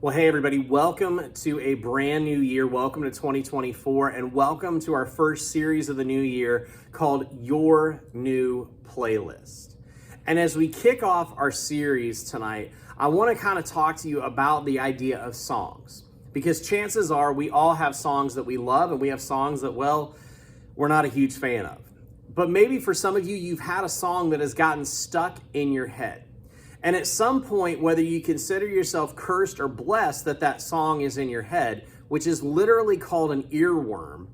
Well, hey everybody, welcome to a brand new year. Welcome to 2024 and welcome to our first series of the new year called Your New Playlist. And as we kick off our series tonight, I want to kind of talk to you about the idea of songs. Because chances are we all have songs that we love and we have songs that, well, we're not a huge fan of. But maybe for some of you, you've had a song that has gotten stuck in your head. And at some point, whether you consider yourself cursed or blessed that song is in your head, which is literally called an earworm.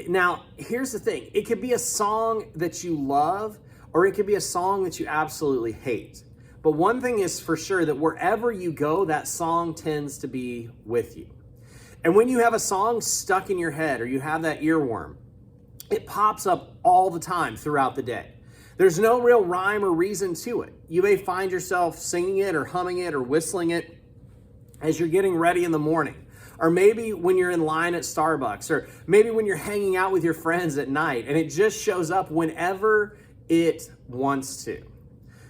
Now, here's the thing. It could be a song that you love, or it could be a song that you absolutely hate. But one thing is for sure, that wherever you go, that song tends to be with you. And when you have a song stuck in your head, or you have that earworm, it pops up all the time throughout the day. There's no real rhyme or reason to it. You may find yourself singing it or humming it or whistling it as you're getting ready in the morning. Or maybe when you're in line at Starbucks, or maybe when you're hanging out with your friends at night, and it just shows up whenever it wants to.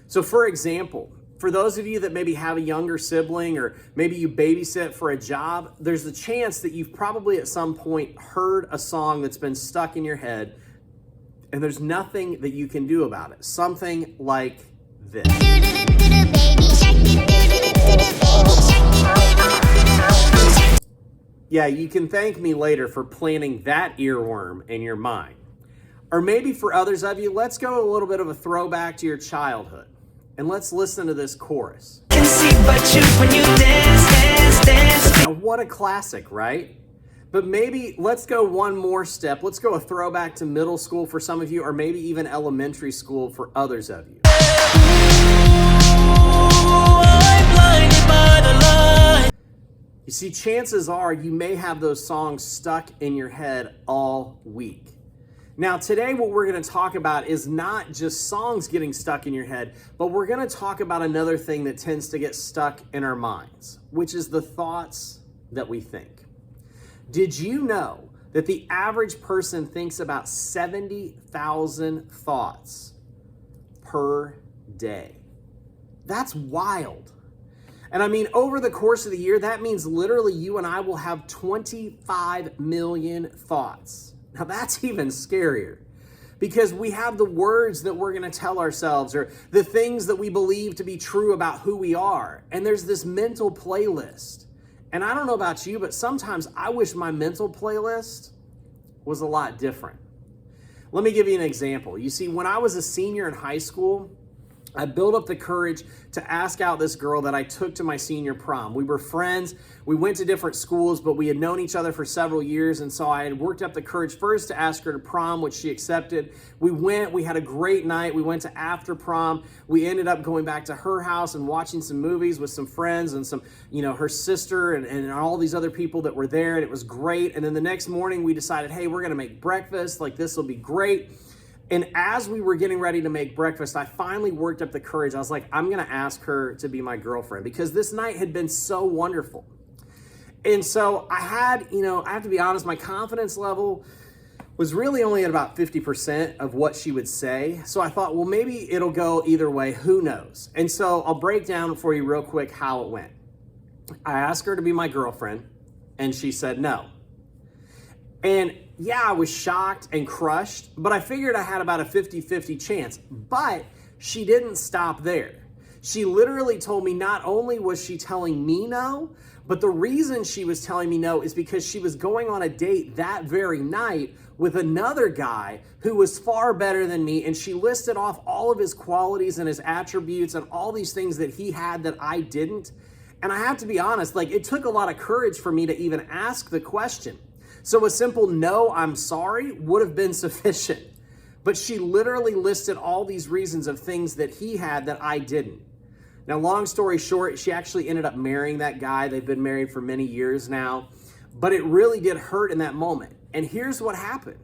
So for example, for those of you that maybe have a younger sibling, or maybe you babysit for a job, there's a chance that you've probably at some point heard a song that's been stuck in your head, and there's nothing that you can do about it. Something like this. Yeah, you can thank me later for planting that earworm in your mind. Or maybe for others of you, let's go a little bit of a throwback to your childhood. And let's listen to this chorus. Can see but you when you dance. Now, what a classic, right? But maybe let's go one more step. Let's go a throwback to middle school for some of you, or maybe even elementary school for others of you. You see, chances are you may have those songs stuck in your head all week. Now, today what we're going to talk about is not just songs getting stuck in your head, but we're going to talk about another thing that tends to get stuck in our minds, which is the thoughts that we think. Did you know that the average person thinks about 70,000 thoughts per day? That's wild. And I mean, over the course of the year, that means literally you and I will have 25 million thoughts. Now that's even scarier, because we have the words that we're going to tell ourselves, or the things that we believe to be true about who we are. And there's this mental playlist. And I don't know about you, but sometimes I wish my mental playlist was a lot different. Let me give you an example. You see, when I was a senior in high school, I built up the courage to ask out this girl that I took to my senior prom. We were friends. We went to different schools, but we had known each other for several years. And so I had worked up the courage first to ask her to prom, which she accepted. We went, we had a great night. We went to after prom. We ended up going back to her house and watching some movies with some friends and some, her sister and all these other people that were there. And it was great. And then the next morning we decided, hey, we're going to make breakfast. Like, this will be great. And as we were getting ready to make breakfast, I finally worked up the courage. I was like, I'm going to ask her to be my girlfriend, because this night had been so wonderful. And so I had, I have to be honest, my confidence level was really only at about 50% of what she would say. So I thought, well, maybe it'll go either way. Who knows? And so I'll break down for you real quick how it went. I asked her to be my girlfriend, and she said no. And yeah, I was shocked and crushed, but I figured I had about a 50-50 chance. But she didn't stop there. She literally told me not only was she telling me no, but the reason she was telling me no is because she was going on a date that very night with another guy who was far better than me, and she listed off all of his qualities and his attributes and all these things that he had that I didn't. And I have to be honest, it took a lot of courage for me to even ask the question. So a simple no, I'm sorry, would have been sufficient. But she literally listed all these reasons of things that he had that I didn't. Now, long story short, she actually ended up marrying that guy. They've been married for many years now. But it really did hurt in that moment. And here's what happened.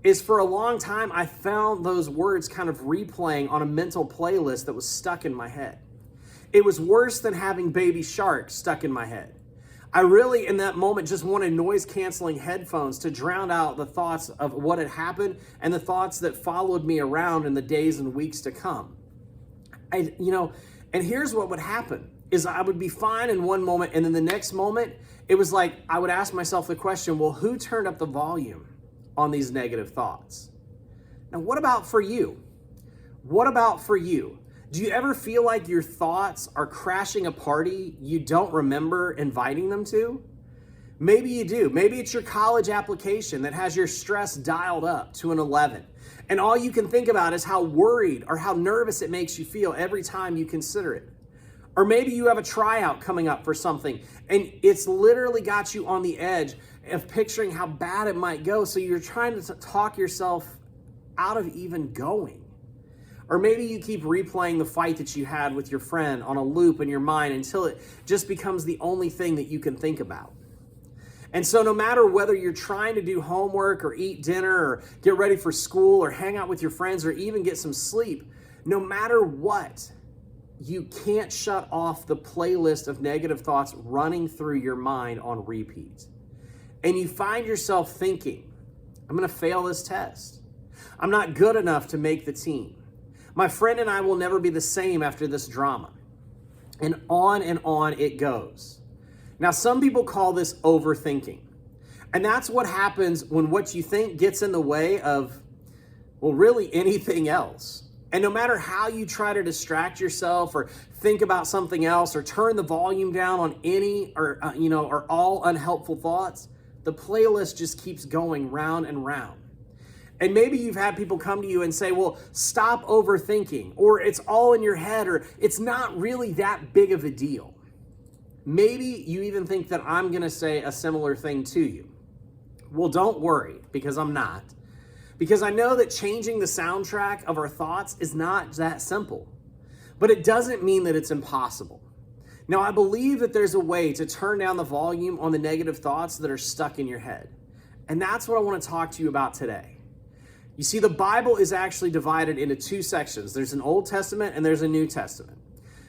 Is for a long time, I found those words kind of replaying on a mental playlist that was stuck in my head. It was worse than having Baby Shark stuck in my head. I really, in that moment, just wanted noise-canceling headphones to drown out the thoughts of what had happened and the thoughts that followed me around in the days and weeks to come. And here's what would happen is I would be fine in one moment, and then the next moment, it was like I would ask myself the question, well, who turned up the volume on these negative thoughts? Now, what about for you? What about for you? Do you ever feel like your thoughts are crashing a party you don't remember inviting them to? Maybe you do. Maybe it's your college application that has your stress dialed up to an 11. And all you can think about is how worried or how nervous it makes you feel every time you consider it. Or maybe you have a tryout coming up for something and it's literally got you on the edge of picturing how bad it might go. So you're trying to talk yourself out of even going. Or maybe you keep replaying the fight that you had with your friend on a loop in your mind until it just becomes the only thing that you can think about. And so no matter whether you're trying to do homework or eat dinner or get ready for school or hang out with your friends or even get some sleep, no matter what, you can't shut off the playlist of negative thoughts running through your mind on repeat. And you find yourself thinking, I'm going to fail this test. I'm not good enough to make the team. My friend and I will never be the same after this drama. And on it goes. Now, some people call this overthinking. And that's what happens when what you think gets in the way of, well, really anything else. And no matter how you try to distract yourself or think about something else or turn the volume down on any or all unhelpful thoughts, the playlist just keeps going round and round. And maybe you've had people come to you and say, well, stop overthinking, or it's all in your head, or it's not really that big of a deal. Maybe you even think that I'm going to say a similar thing to you. Well, don't worry, because I'm not. Because I know that changing the soundtrack of our thoughts is not that simple. But it doesn't mean that it's impossible. Now, I believe that there's a way to turn down the volume on the negative thoughts that are stuck in your head. And that's what I want to talk to you about today. You see, the Bible is actually divided into two sections. There's an Old Testament and there's a New Testament.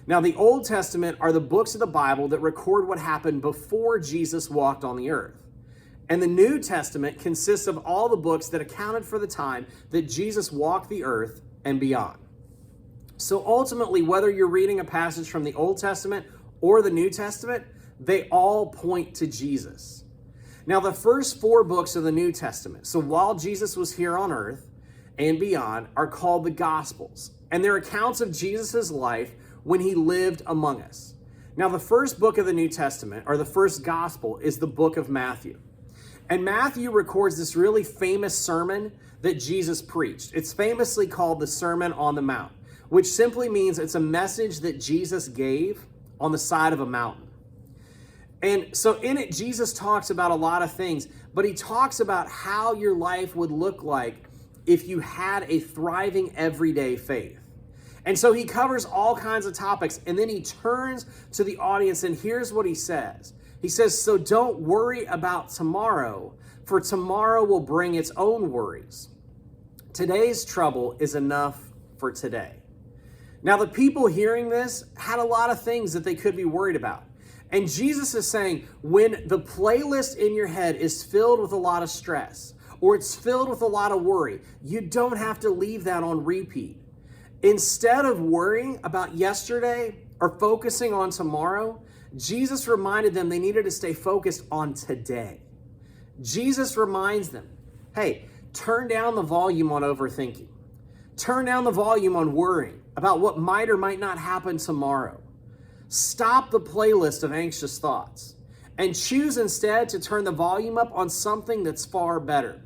Now, the Old Testament are the books of the Bible that record what happened before Jesus walked on the earth. And the New Testament consists of all the books that accounted for the time that Jesus walked the earth and beyond. So ultimately, whether you're reading a passage from the Old Testament or the New Testament, they all point to Jesus. Now, the first 4 books of the New Testament, so while Jesus was here on earth and beyond, are called the Gospels. And they're accounts of Jesus' life when he lived among us. Now, the first book of the New Testament, or the first gospel, is the book of Matthew. And Matthew records this really famous sermon that Jesus preached. It's famously called the Sermon on the Mount, which simply means it's a message that Jesus gave on the side of a mountain. And so in it, Jesus talks about a lot of things, but he talks about how your life would look like if you had a thriving everyday faith. And so he covers all kinds of topics, and then he turns to the audience, and here's what he says. He says, so don't worry about tomorrow, for tomorrow will bring its own worries. Today's trouble is enough for today. Now, the people hearing this had a lot of things that they could be worried about. And Jesus is saying, when the playlist in your head is filled with a lot of stress, or it's filled with a lot of worry, you don't have to leave that on repeat. Instead of worrying about yesterday or focusing on tomorrow, Jesus reminded them they needed to stay focused on today. Jesus reminds them, hey, turn down the volume on overthinking. Turn down the volume on worrying about what might or might not happen tomorrow. Stop the playlist of anxious thoughts and choose instead to turn the volume up on something that's far better.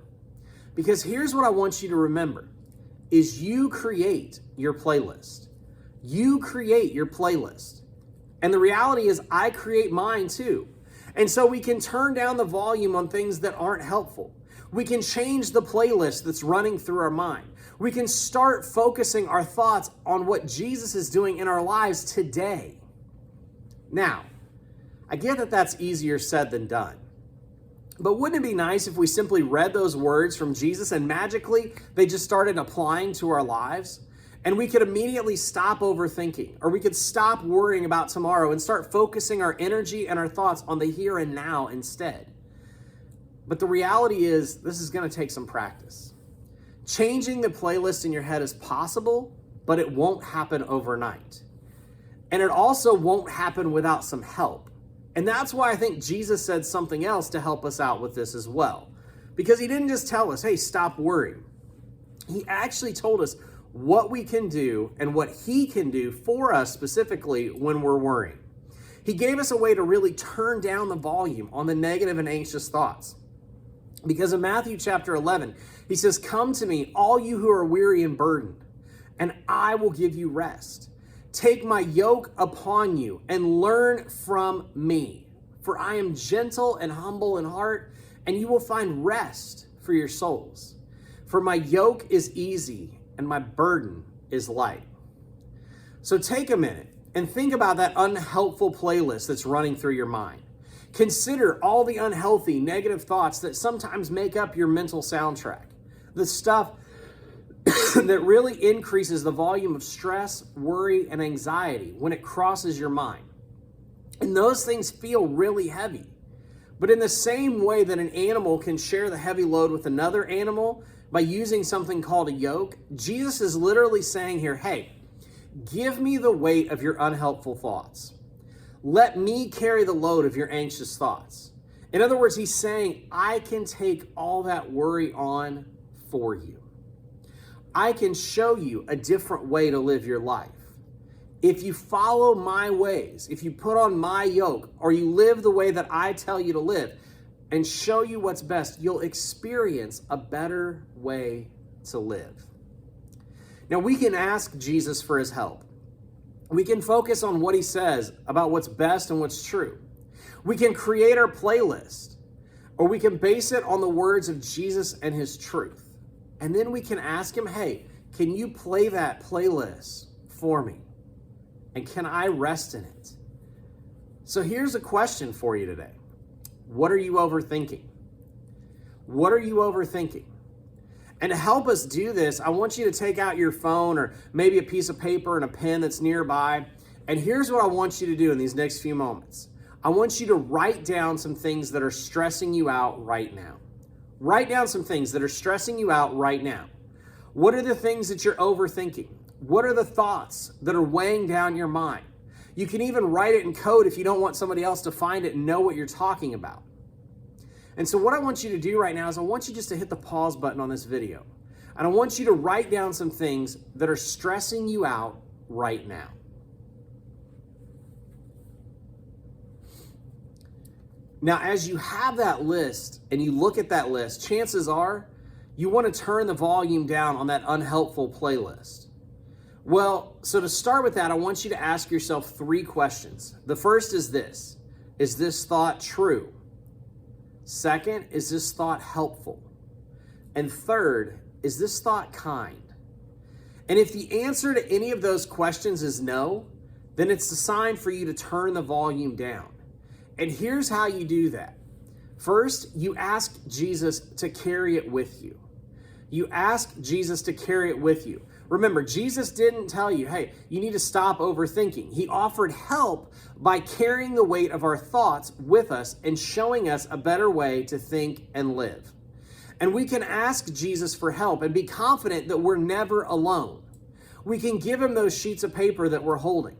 Because here's what I want you to remember, is you create your playlist. You create your playlist. And the reality is I create mine too. And so we can turn down the volume on things that aren't helpful. We can change the playlist that's running through our mind. We can start focusing our thoughts on what Jesus is doing in our lives today. Now, I get that that's easier said than done. But wouldn't it be nice if we simply read those words from Jesus and magically they just started applying to our lives? And we could immediately stop overthinking, or we could stop worrying about tomorrow and start focusing our energy and our thoughts on the here and now instead. But the reality is, this is going to take some practice. Changing the playlist in your head is possible, but it won't happen overnight. And it also won't happen without some help. And that's why I think Jesus said something else to help us out with this as well. Because he didn't just tell us, hey, stop worrying. He actually told us what we can do and what he can do for us specifically when we're worrying. He gave us a way to really turn down the volume on the negative and anxious thoughts. Because in Matthew chapter 11, he says, come to me, all you who are weary and burdened, and I will give you rest. Take my yoke upon you and learn from me, for I am gentle and humble in heart, and you will find rest for your souls. For my yoke is easy and my burden is light. So take a minute and think about that unhelpful playlist that's running through your mind. Consider all the unhealthy, negative thoughts that sometimes make up your mental soundtrack. The stuff that really increases the volume of stress, worry, and anxiety when it crosses your mind. And those things feel really heavy. But in the same way that an animal can share the heavy load with another animal by using something called a yoke, Jesus is literally saying here, hey, give me the weight of your unhelpful thoughts. Let me carry the load of your anxious thoughts. In other words, he's saying, I can take all that worry on for you. I can show you a different way to live your life. If you follow my ways, if you put on my yoke, or you live the way that I tell you to live and show you what's best, you'll experience a better way to live. Now, we can ask Jesus for his help. We can focus on what he says about what's best and what's true. We can create our playlist, or we can base it on the words of Jesus and his truth. And then we can ask him, hey, can you play that playlist for me? And can I rest in it? So here's a question for you today. What are you overthinking? What are you overthinking? And to help us do this, I want you to take out your phone or maybe a piece of paper and a pen that's nearby. And here's what I want you to do in these next few moments. I want you to write down some things that are stressing you out right now. Write down some things that are stressing you out right now. What are the things that you're overthinking? What are the thoughts that are weighing down your mind? You can even write it in code if you don't want somebody else to find it and know what you're talking about. And so what I want you to do right now is I want you just to hit the pause button on this video. And I want you to write down some things that are stressing you out right now. Now, as you have that list and you look at that list, chances are you want to turn the volume down on that unhelpful playlist. Well, so to start with that, I want you to ask yourself 3 questions. The first is this: is this thought true? Second, is this thought helpful? And third, is this thought kind? And if the answer to any of those questions is no, then it's a sign for you to turn the volume down. And here's how you do that. First, you ask Jesus to carry it with you. You ask Jesus to carry it with you. Remember, Jesus didn't tell you, hey, you need to stop overthinking. He offered help by carrying the weight of our thoughts with us and showing us a better way to think and live. And we can ask Jesus for help and be confident that we're never alone. We can give him those sheets of paper that we're holding.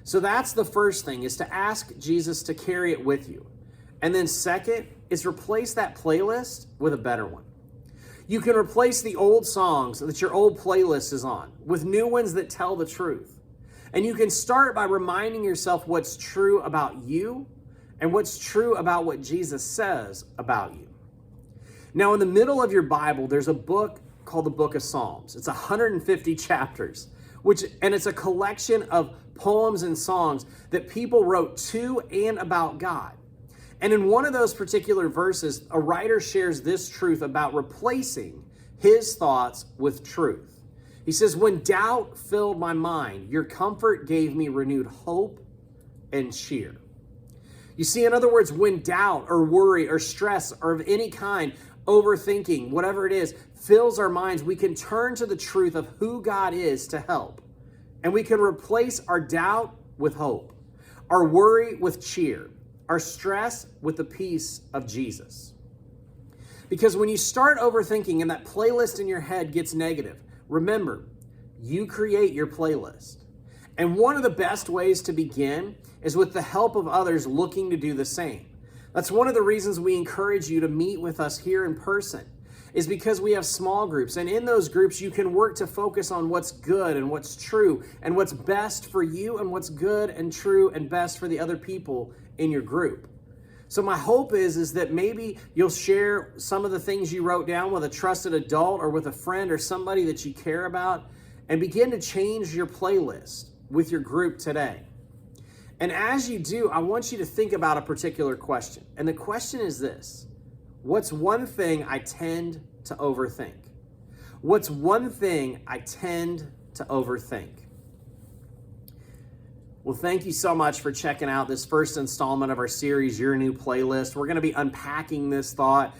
So that's the first thing, is to ask Jesus to carry it with you. And then second is replace that playlist with a better one. You can replace the old songs that your old playlist is on with new ones that tell the truth. And you can start by reminding yourself what's true about you and what's true about what Jesus says about you. Now, in the middle of your Bible, there's a book called the Book of Psalms. It's 150 chapters, and it's a collection of poems and songs that people wrote to and about God. And in one of those particular verses, a writer shares this truth about replacing his thoughts with truth. He says, when doubt filled my mind, your comfort gave me renewed hope and cheer. You see, in other words, when doubt or worry or stress or of any kind, overthinking, whatever it is, fills our minds, we can turn to the truth of who God is to help. And we can replace our doubt with hope, our worry with cheer, our stress with the peace of Jesus. Because when you start overthinking and that playlist in your head gets negative, remember, you create your playlist. And one of the best ways to begin is with the help of others looking to do the same. That's one of the reasons we encourage you to meet with us here in person, is because we have small groups. And in those groups, you can work to focus on what's good and what's true and what's best for you and what's good and true and best for the other people in your group. So my hope is that maybe you'll share some of the things you wrote down with a trusted adult or with a friend or somebody that you care about, and begin to change your playlist with your group today. And as you do, I want you to think about a particular question. And the question is this: what's one thing I tend to overthink? What's one thing I tend to overthink? Well, thank you so much for checking out this first installment of our series, Your New Playlist. We're going to be unpacking this thought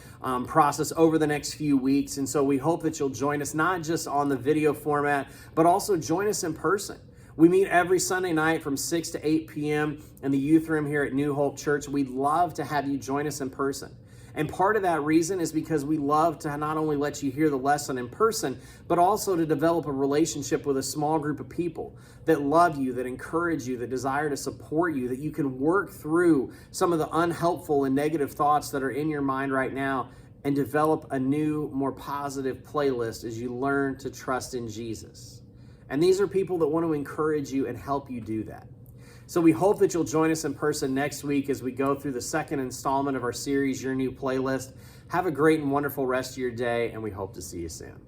process over the next few weeks. And so we hope that you'll join us, not just on the video format, but also join us in person. We meet every Sunday night from 6 to 8 p.m. in the youth room here at New Hope Church. We'd love to have you join us in person. And part of that reason is because we love to not only let you hear the lesson in person, but also to develop a relationship with a small group of people that love you, that encourage you, that desire to support you, that you can work through some of the unhelpful and negative thoughts that are in your mind right now and develop a new, more positive playlist as you learn to trust in Jesus. And these are people that want to encourage you and help you do that. So we hope that you'll join us in person next week as we go through the second installment of our series, Your New Playlist. Have a great and wonderful rest of your day, and we hope to see you soon.